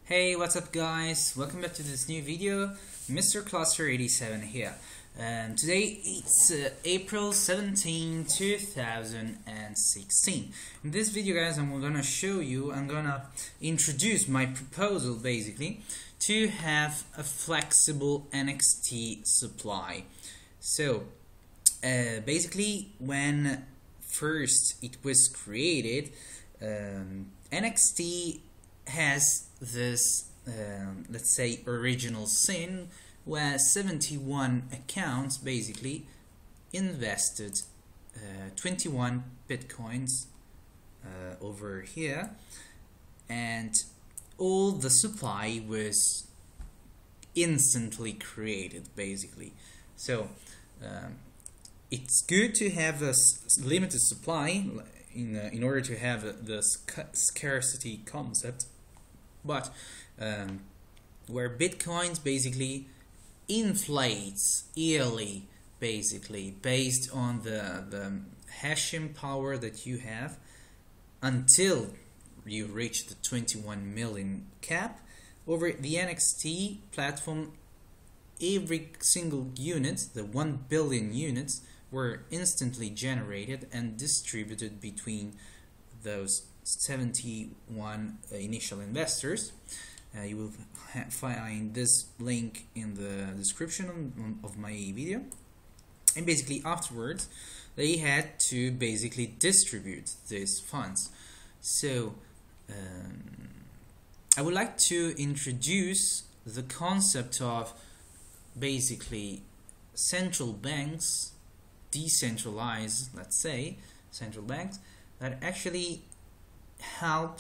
Hey, what's up guys? Welcome back to this new video. Mr. Cluster 87 here. Today it's April 17, 2016. In this video guys, I'm gonna introduce my proposal basically to have a flexible NXT supply. So basically when first it was created, NXT has this let's say original sin where 71 accounts basically invested 21 bitcoins over here, and all the supply was instantly created basically. So it's good to have a limited supply in order to have the scarcity concept, but where bitcoins basically inflates yearly basically based on the hashing power that you have until you reach the 21 million cap. Over the NXT platform, every single unit, the 1 billion units, were instantly generated and distributed between those 71 initial investors. You will find this link in the description of my video. And basically afterwards they had to basically distribute these funds. So I would like to introduce the concept of basically central banks, decentralized, let's say, central banks that actually help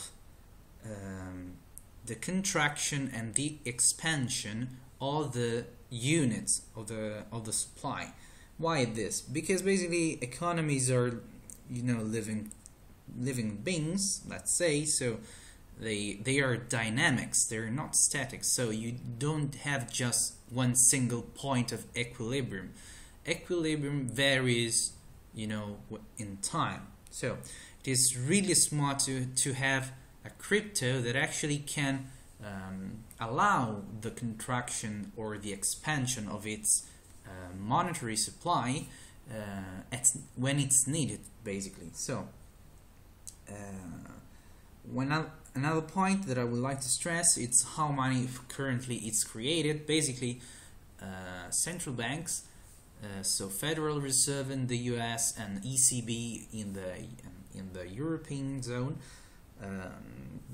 the contraction and the expansion of the units of the supply. Why this? Because basically economies are, you know, living beings, let's say, so they are dynamics, they're not static, so you don't have just one single point of equilibrium. Equilibrium varies, you know, in time. So it is really smart to have a crypto that actually can allow the contraction or the expansion of its monetary supply when it's needed basically. So another point that I would like to stress, it's how money currently is created. Basically central banks, so Federal Reserve in the US and ECB in the European zone,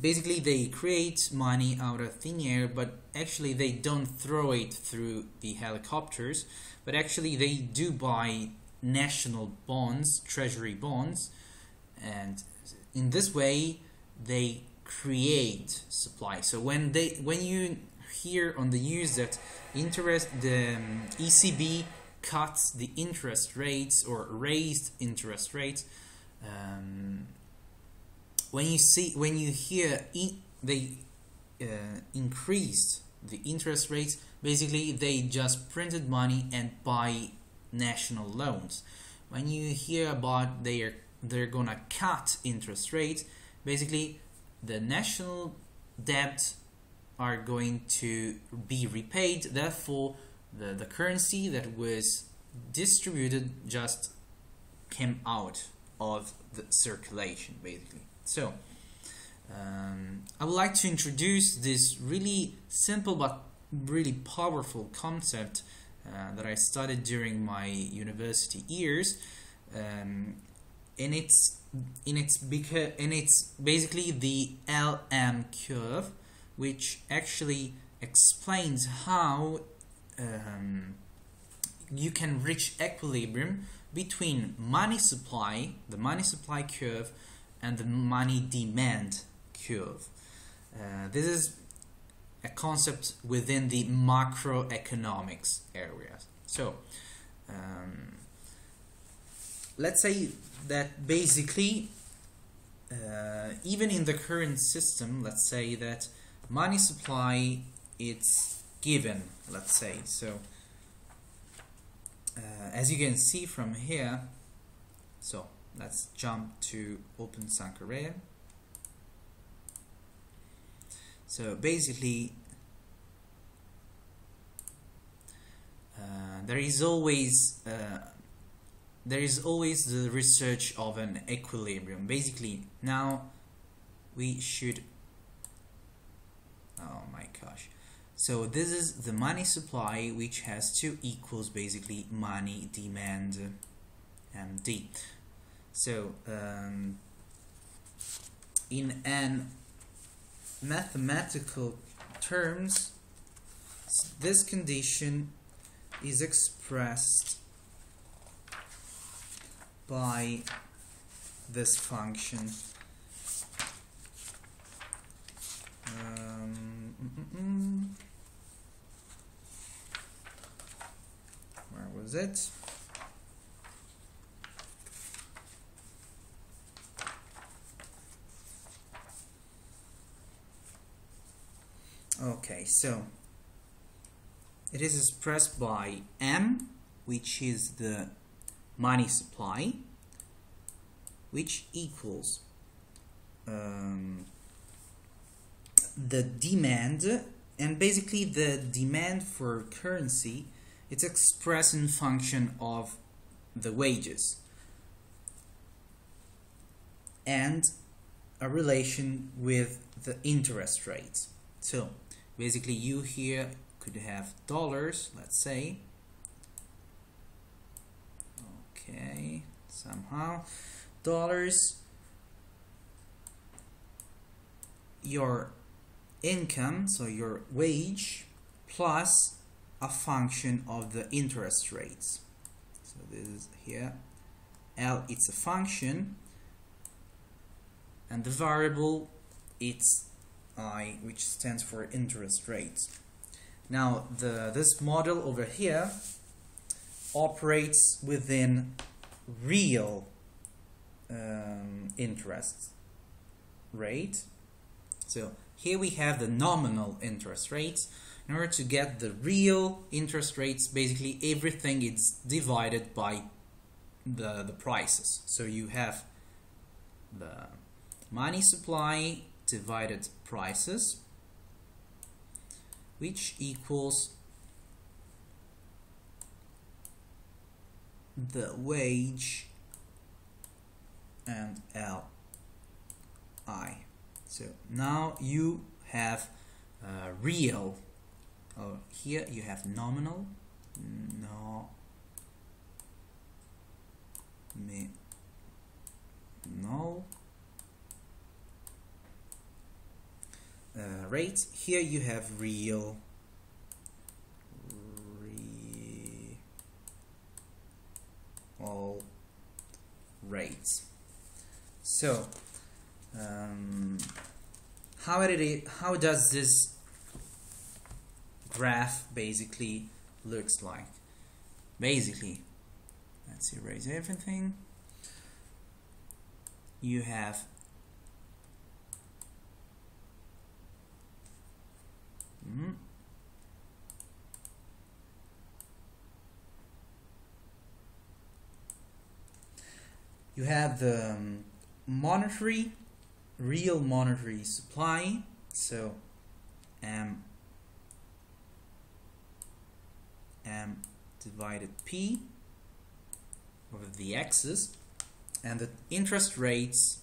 basically they create money out of thin air, but actually they don't throw it through the helicopters, but actually they do buy national bonds, treasury bonds, and in this way they create supply. So when you hear on the news that the ECB cuts the interest rates or raised interest rates, when you hear they increased the interest rates, basically they just printed money and buy national loans. When you hear about they're gonna cut interest rates, basically the national debt are going to be repaid, therefore the currency that was distributed just came out of the circulation basically. So I would like to introduce this really simple but really powerful concept that I studied during my university years, and it's basically the LM curve, which actually explains how you can reach equilibrium between money supply, the money supply curve, and the money demand curve. This is a concept within the macroeconomics area. So let's say that basically even in the current system, let's say that money supply it's given, let's say. So as you can see from here, so let's jump to Open Sankareya. So basically there is always the research of an equilibrium. Basically now we should, oh my gosh, so this is the money supply, which has two equals, basically money demand, MD. So in an mathematical terms, this condition is expressed by this function. Where was it? Okay, so it is expressed by M, which is the money supply, which equals the demand, and basically the demand for currency, it's expressed in function of the wages and a relation with the interest rates. So basically you here could have dollars, let's say, okay, somehow dollars, your income, so your wage, plus a function of the interest rates. So this is here, L, it's a function, and the variable, it's I, which stands for interest rates. Now this model over here operates within real interest rate. So here we have the nominal interest rates. In order to get the real interest rates, basically everything is divided by the prices. So you have the money supply divided prices, which equals the wage and Li. So now you have real. Oh, here you have nominal. Rates. Here you have real rates. So how does this graph basically looks like? Basically, let's erase everything. You have you have the real monetary supply, so M divided P over the x's, and the interest rates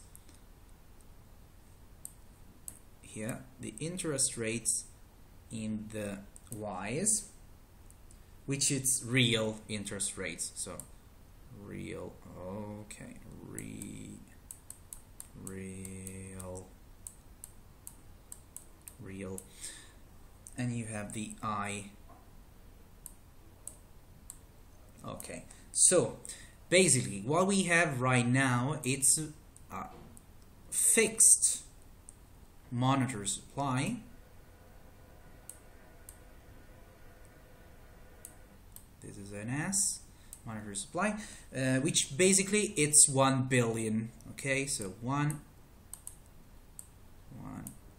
here, the interest rates in the y's, which is real interest rates. So real, okay, real, and you have the I. Okay, so basically what we have right now, it's a fixed monetary supply, this is an S, monetary supply, which basically it's 1 billion. Okay, so 1,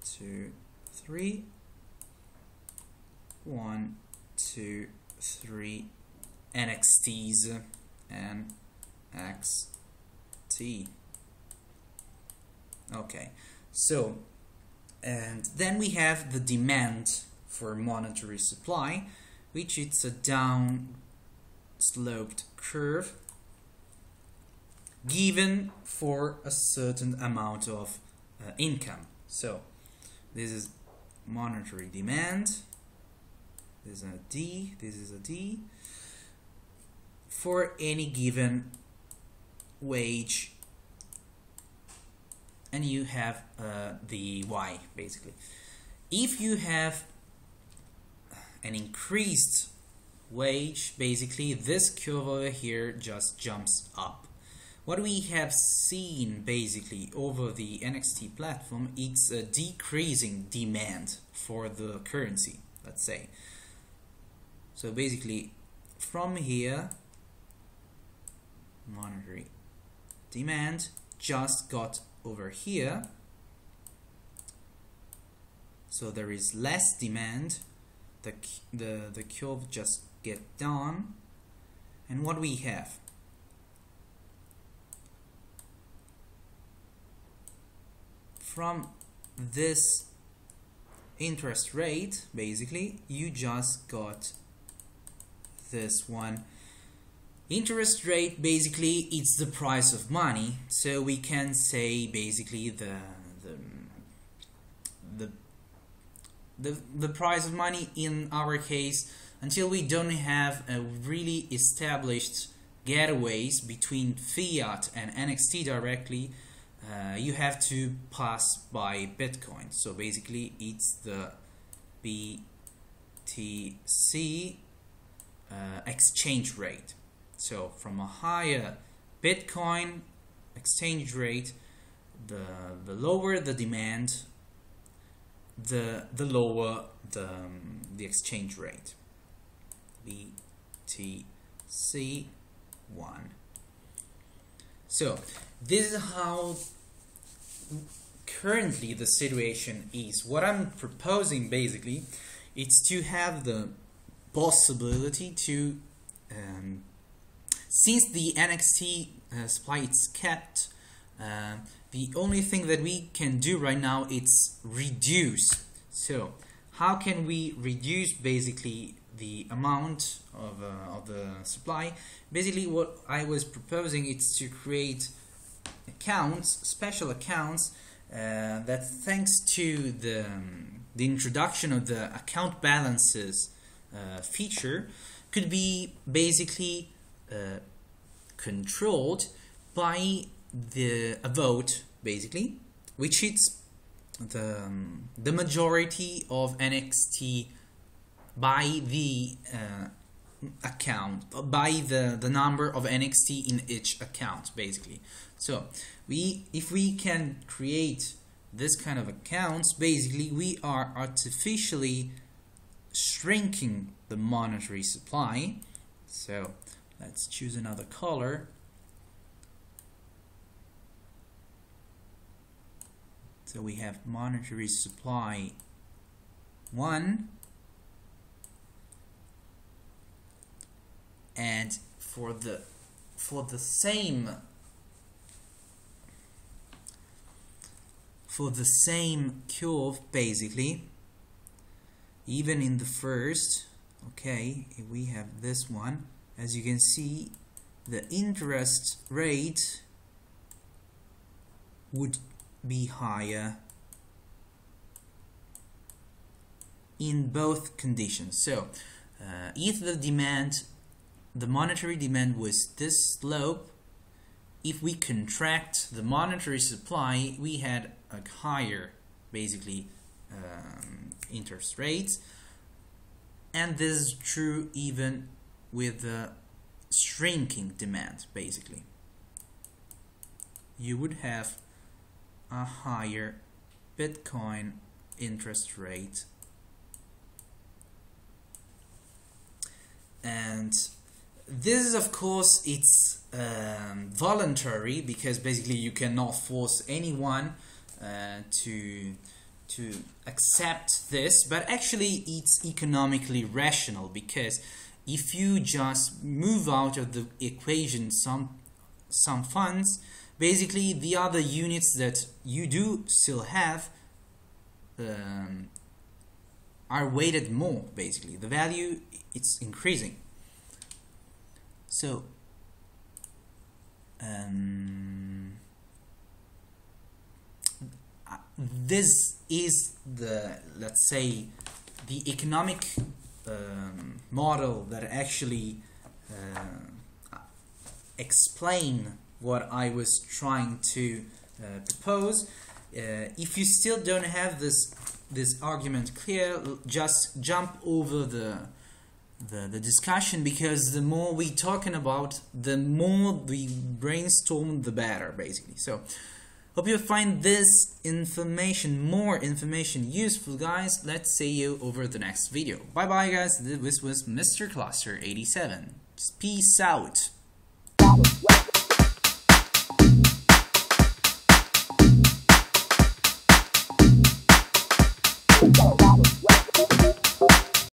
2, 3, 1, 2, 3 NXTs and XT. Okay, so And then we have the demand for monetary supply, which is a down sloped curve given for a certain amount of income. So this is monetary demand, this is a D, this is a D, for any given wage, and you have the Y basically. If you have an increased wage, basically this curve over here just jumps up. What we have seen basically over the NXT platform, it's a decreasing demand for the currency, let's say. So basically from here, monetary demand just got over here, so there is less demand, the curve just get down, and what we have, from this interest rate, basically you just got this one. Interest rate basically it's the price of money, so we can say basically the price of money in our case, until we don't have a really established getaways between fiat and NXT directly, you have to pass by Bitcoin. So basically it's the BTC exchange rate. So from a higher Bitcoin exchange rate, the lower the demand, the lower the exchange rate. BTC1. So this is how currently the situation is. What I'm proposing basically is to have the possibility to since the NXT supply is kept, the only thing that we can do right now is reduce. So how can we reduce basically the amount of the supply? Basically what I was proposing is to create accounts, special accounts, that thanks to the introduction of the account balances feature could be basically controlled by a vote, basically, which is the majority of NXT by the account, by the number of NXT in each account, basically. So if we can create this kind of accounts, basically we are artificially shrinking the monetary supply. So let's choose another color. So we have monetary supply 1, and for the same curve, basically, even in the first, okay, if we have this one, as you can see, the interest rate would be higher in both conditions. So if the monetary demand was this slope, if we contract the monetary supply, we had a higher basically interest rates, and this is true even with the shrinking demand. Basically you would have a higher Bitcoin interest rate, and this is, of course, it's voluntary, because basically you cannot force anyone to accept this, but actually it's economically rational, because if you just move out of the equation some funds, basically the other units that you do still have are weighted more. Basically, the value, it's increasing. So this is the, let's say, the economic model that actually explain what I was trying to propose. If you still don't have this argument clear, just jump over the discussion, because the more we talking about, the more we brainstorm, the better, basically. So hope you find this more information useful, guys. Let's see you over the next video. Bye bye, guys. This was Mr. Cluster 87. Just peace out.